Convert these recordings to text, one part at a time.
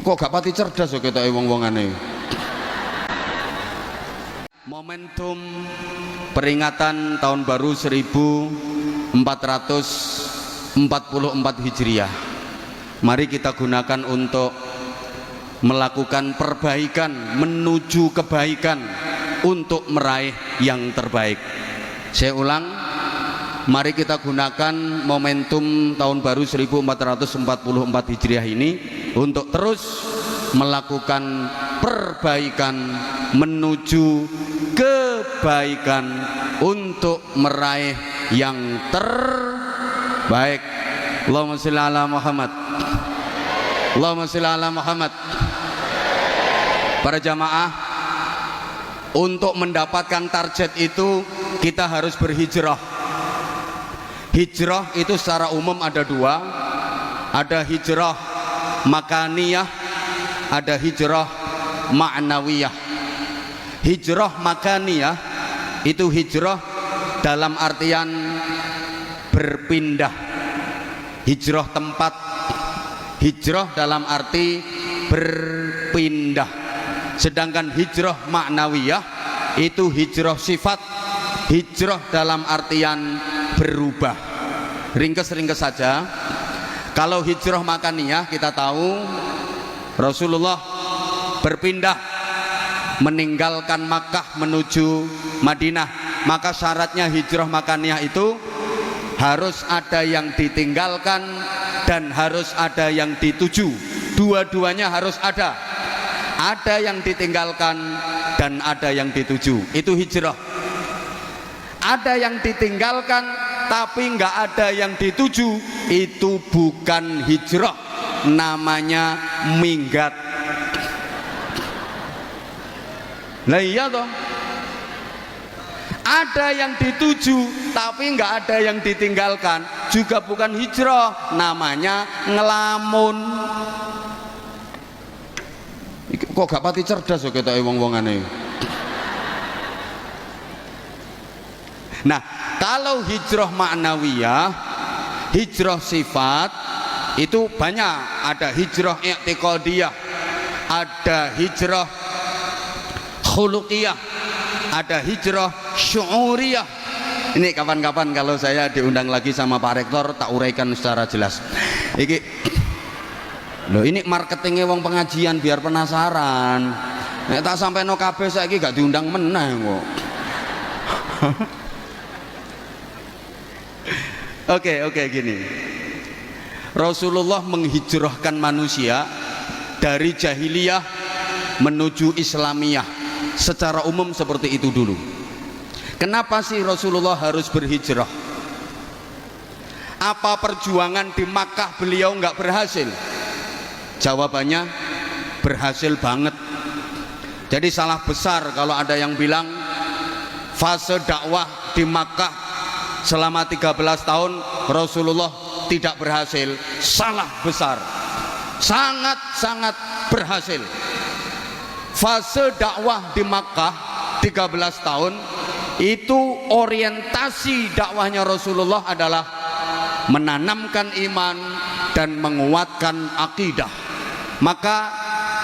Kok gak pati cerdas kok ketoke wong-wongane. Momentum peringatan tahun baru 1444 Hijriah. Mari kita gunakan untuk melakukan perbaikan menuju kebaikan untuk meraih yang terbaik. Saya ulang, mari kita gunakan momentum tahun baru 1444 Hijriah ini untuk terus melakukan perbaikan menuju kebaikan untuk meraih yang terbaik. Allahumma sholli ala Muhammad. Allahumma sholli ala Muhammad. Para jamaah, untuk mendapatkan target itu kita harus berhijrah. Hijrah itu secara umum ada dua, ada hijrah makaniyah, ada hijrah ma'nawiyah. Hijrah makaniyah itu hijrah dalam artian berpindah, hijrah tempat, hijrah dalam arti berpindah. Sedangkan hijrah ma'nawiyah itu hijrah sifat, hijrah dalam artian berubah. Ringkes-ringkes saja. Kalau hijrah makaniyah kita tahu Rasulullah berpindah meninggalkan Makkah menuju Madinah, maka syaratnya hijrah makaniyah itu harus ada yang ditinggalkan dan harus ada yang dituju. Dua-duanya harus ada yang ditinggalkan dan ada yang dituju. Itu hijrah. Ada yang ditinggalkan tapi nggak ada yang dituju, itu bukan hijrah, namanya minggat. Nah iya toh, ada yang dituju tapi nggak ada yang ditinggalkan, juga bukan hijrah, namanya ngelamun. Kok gak pati cerdas kok ketoke wong-wongane. Nah, kalau hijrah ma'nawiyah, hijrah sifat itu banyak. Ada hijrah i'tiqadiyah, ada hijrah khuluqiyah, ada hijrah syu'uriyah. Ini kapan-kapan kalau saya diundang lagi sama Pak Rektor tak uraikan secara jelas. Iki loh, ini marketingnya wong pengajian biar penasaran. Nek tak sampai no kabeh saiki gak diundang meneh kok. Oke, gini. Rasulullah menghijrahkan manusia dari jahiliyah menuju Islamiyah. Secara umum seperti itu dulu. Kenapa sih Rasulullah harus berhijrah? Apa perjuangan di Makkah beliau nggak berhasil? Jawabannya berhasil banget. Jadi salah besar kalau ada yang bilang fase dakwah di Makkah selama 13 tahun Rasulullah tidak berhasil. Salah besar. Sangat-sangat berhasil. Fase dakwah di Makkah 13 tahun itu orientasi dakwahnya Rasulullah adalah menanamkan iman dan menguatkan akidah. Maka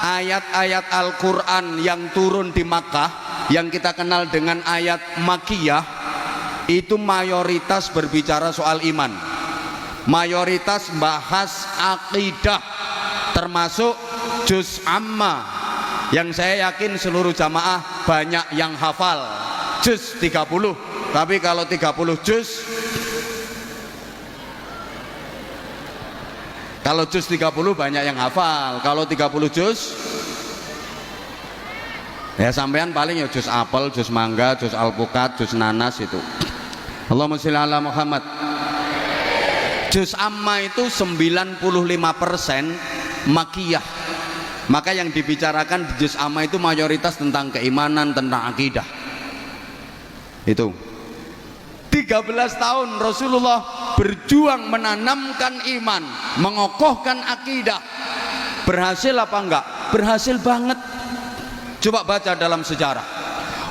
ayat-ayat Al-Quran yang turun di Makkah yang kita kenal dengan ayat Makkiyah itu mayoritas berbicara soal iman, mayoritas bahas akidah, termasuk juz amma yang saya yakin seluruh jamaah banyak yang hafal, juz 30. Tapi kalau 30 juz, kalau juz 30 banyak yang hafal. Kalau 30 juz ya sampean paling ya juz apel, juz mangga, juz alpukat, juz nanas itu. Allahumma sholli ala Muhammad. Juz amma itu 95% makiyah. Maka yang dibicarakan di juz amma itu mayoritas tentang keimanan, tentang akidah. Itu 13 tahun Rasulullah berjuang menanamkan iman, mengokohkan akidah. Berhasil apa enggak? Berhasil banget. Coba baca dalam sejarah.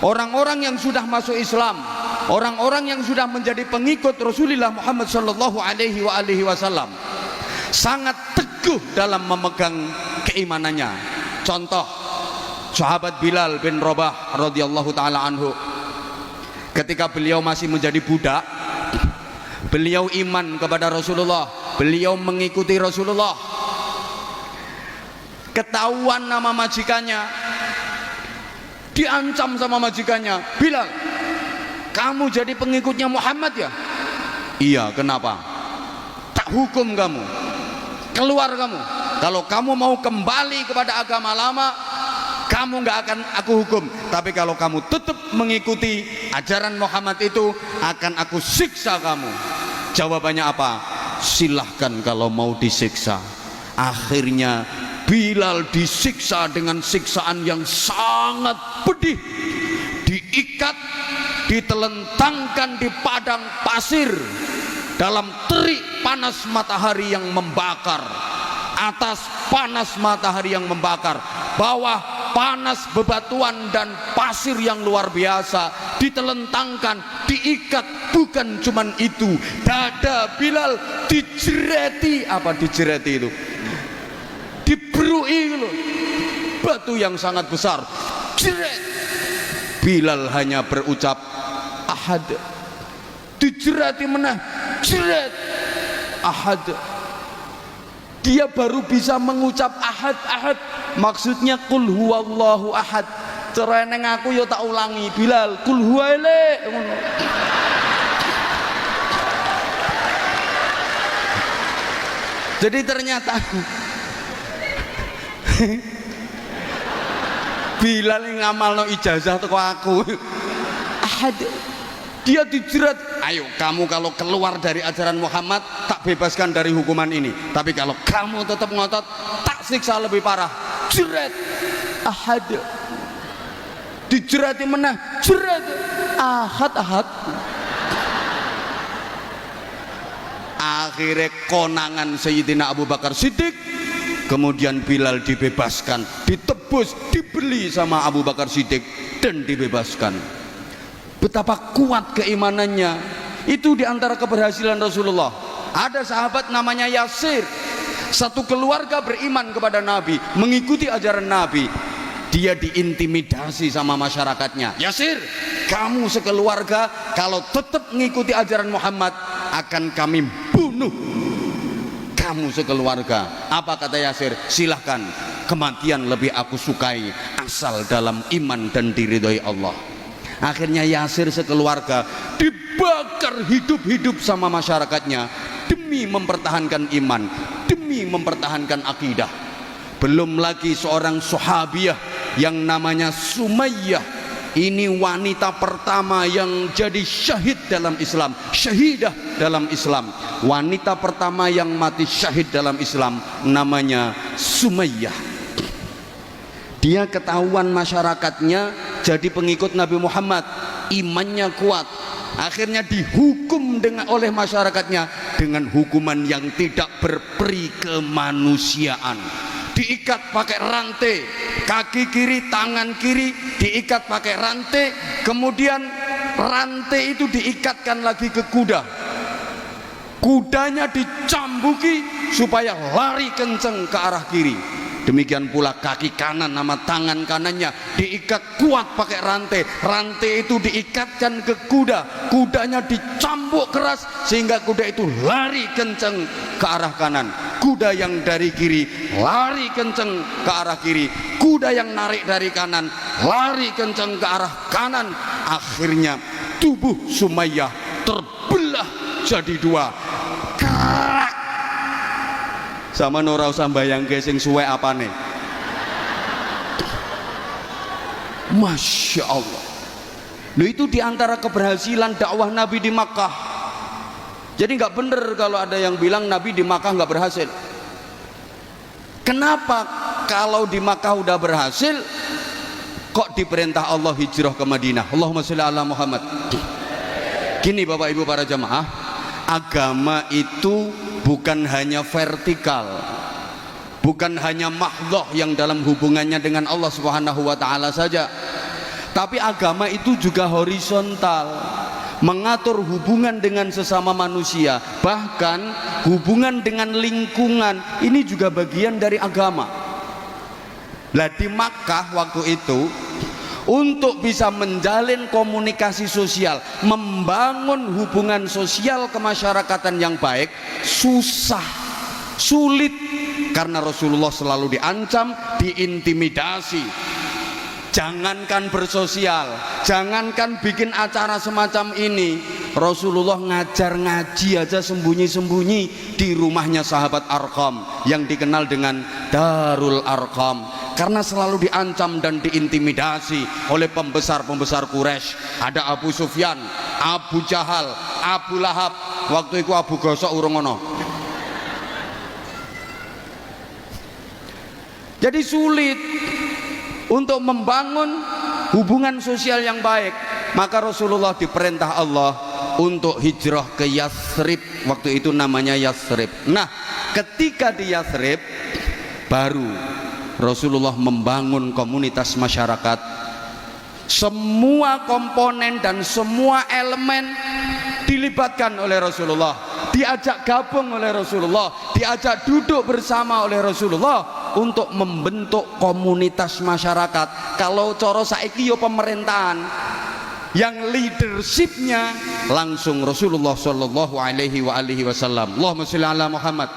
Orang-orang yang sudah masuk Islam, orang-orang yang sudah menjadi pengikut Rasulullah Muhammad sallallahu alaihi wasallam sangat teguh dalam memegang keimanannya. Contoh sahabat Bilal bin Rabah radhiyallahu taala anhu, ketika beliau masih menjadi budak, beliau iman kepada Rasulullah, beliau mengikuti Rasulullah. Ketahuan nama majikannya, diancam sama majikannya, Bilal, kamu jadi pengikutnya Muhammad ya? Iya, kenapa? Tak hukum kamu, keluar kamu. Kalau kamu mau kembali kepada agama lama, kamu nggak akan aku hukum. Tapi kalau kamu tetap mengikuti ajaran Muhammad itu, akan aku siksa kamu. Jawabannya apa? Silahkan kalau mau disiksa. Akhirnya Bilal disiksa dengan siksaan yang sangat pedih, diikat, ditelentangkan di padang pasir dalam terik panas matahari yang membakar, atas panas matahari yang membakar, bawah panas bebatuan dan pasir yang luar biasa, ditelentangkan, diikat. Bukan cuman itu, dada Bilal dijereti. Apa dijereti itu? Diberui loh, batu yang sangat besar, jeret. Bilal hanya berucap ahad. Dijerati menah, jeret, ahad. Dia baru bisa mengucap ahad, ahad. Maksudnya kul huwallahu ahad. Cereneng aku yo tak ulangi, Bilal, kul huwaile. Jadi ternyata Bilal yang ngamalno ijazah teko aku. Ahad. Dia dijerat. Ayo kamu kalau keluar dari ajaran Muhammad, tak bebaskan dari hukuman ini. Tapi kalau kamu tetap ngotot, tak siksa lebih parah. Jerat. Ahad. Dijerati menah, jerat. Ahad, ahad. Akhirnya konangan Sayyidina Abu Bakar Siddiq. Kemudian Bilal dibebaskan, ditebus, dibeli sama Abu Bakar Siddiq dan dibebaskan. Betapa kuat keimanannya. Itu diantara keberhasilan Rasulullah. Ada sahabat namanya Yasir, satu keluarga beriman kepada Nabi, mengikuti ajaran Nabi. Dia diintimidasi sama masyarakatnya. Yasir, kamu sekeluarga kalau tetap mengikuti ajaran Muhammad, akan kami bunuh kamu sekeluarga. Apa kata Yasir? Silahkan, kematian lebih aku sukai asal dalam iman dan diridhoi Allah. Akhirnya Yasir sekeluarga dibakar hidup-hidup sama masyarakatnya demi mempertahankan iman, demi mempertahankan akidah. Belum lagi seorang sahabiah yang namanya Sumayyah. Ini wanita pertama yang jadi syahid dalam Islam, syahidah dalam Islam. Wanita pertama yang mati syahid dalam Islam namanya Sumayyah. Dia ketahuan masyarakatnya jadi pengikut Nabi Muhammad, imannya kuat. Akhirnya dihukum oleh masyarakatnya dengan hukuman yang tidak berperi kemanusiaan. Diikat pakai rantai, kaki kiri, tangan kiri diikat pakai rantai, kemudian rantai itu diikatkan lagi ke kuda. Kudanya dicambuki supaya lari kenceng ke arah kiri. Demikian pula kaki kanan sama tangan kanannya diikat kuat pakai rantai. Rantai itu diikatkan ke kuda. Kudanya dicambuk keras sehingga kuda itu lari kenceng ke arah kanan. Kuda yang dari kiri lari kenceng ke arah kiri. Kuda yang narik dari kanan lari kenceng ke arah kanan. Akhirnya tubuh Sumayyah terbelah jadi dua. Sama ora usah bayangke sing suwe apane. Masya Allah. Loh, itu diantara keberhasilan dakwah Nabi di Makkah. Jadi nggak bener kalau ada yang bilang Nabi di Makkah nggak berhasil. Kenapa kalau di Makkah udah berhasil, kok diperintah Allah hijrah ke Madinah? Allahumma sholli ala Muhammad. Gini Bapak Ibu para jamaah, agama itu bukan hanya vertikal, bukan hanya mahdhah yang dalam hubungannya dengan Allah Subhanahu wa taala saja, tapi agama itu juga horizontal, mengatur hubungan dengan sesama manusia, bahkan hubungan dengan lingkungan. Ini juga bagian dari agama. Lah di Makkah waktu itu untuk bisa menjalin komunikasi sosial, membangun hubungan sosial kemasyarakatan yang baik susah, sulit, karena Rasulullah selalu diancam, diintimidasi. Jangankan bersosial, jangankan bikin acara semacam ini, Rasulullah ngajar ngaji aja sembunyi-sembunyi di rumahnya sahabat Arqam yang dikenal dengan Darul Arqam, karena selalu diancam dan diintimidasi oleh pembesar-pembesar Quraisy. Ada Abu Sufyan, Abu Jahal, Abu Lahab, waktu itu Abu Gosok urung ono. Jadi sulit untuk membangun hubungan sosial yang baik. Maka Rasulullah diperintah Allah untuk hijrah ke Yathrib, waktu itu namanya Yathrib. Nah, ketika di Yathrib baru Rasulullah membangun komunitas masyarakat. Semua komponen dan semua elemen dilibatkan oleh Rasulullah, diajak gabung oleh Rasulullah, diajak duduk bersama oleh Rasulullah untuk membentuk komunitas masyarakat. Kalau coro saiki yo pemerintahan, yang leadershipnya langsung Rasulullah Shallallahu Alaihi Wasallam. Allahumma sholli ala Muhammad.